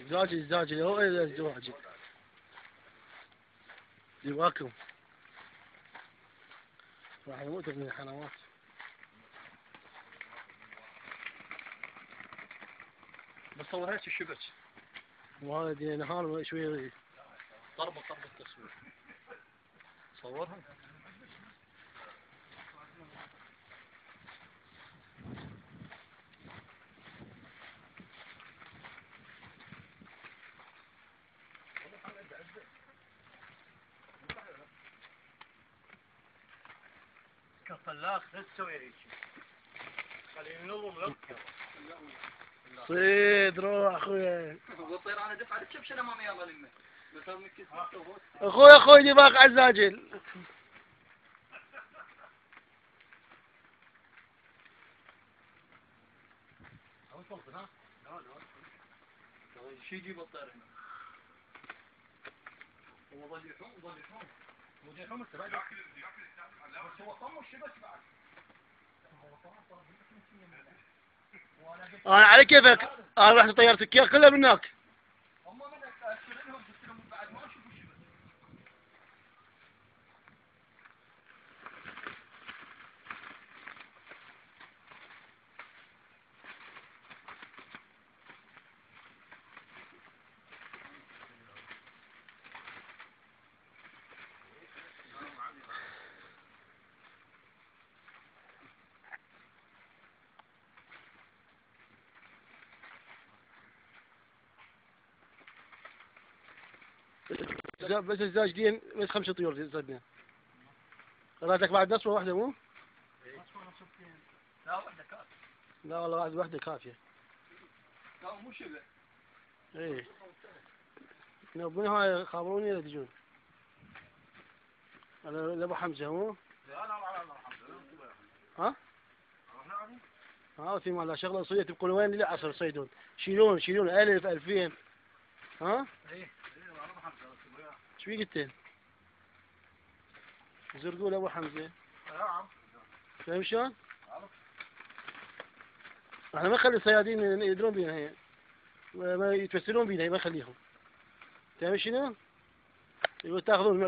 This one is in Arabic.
زاجل هو الزواج جواكم راح يموت من الحنوات. بصور هيك الشبك وهذا نهار شوي ضربة تصوير صورها كفلاخ لا تسوي هيك خليه ينظم لك صيد روح اخويا والطير انا دفع الكبش انا ما يلا لمه اخوي دماغ عزاجل شي يجيب الطير هنا هو ظل يحوم ظل يحوم بس هو طم الشبك بعد انا على كيفك انا رحت طيرت الكيك كلها من هناك. هم من اشترينهم قلت لهم بعد ما اشوفوا الشبك بس الزاجدين بس 5 طيور زدنا. راتك بعد نصفة واحدة مو؟ لا واحدة كافية لا والله واحدة كافية. لا مو شبه ايه من هاي خابروني ولا تجون؟ انا لابو حمزة مو؟ ها؟ في مال شغلة صيدة تقول وين اللي عصر صيدون؟ شيلون 1000 2000 ها؟ ايه شو قلت؟ زرقوا لابو حمزة. نعم فاهم شلون؟ احنا ما نخلي الصيادين يدرون بينا هي ما يتوسلون بينا ما نخليهم. فاهم شنو؟ يقول تاخذون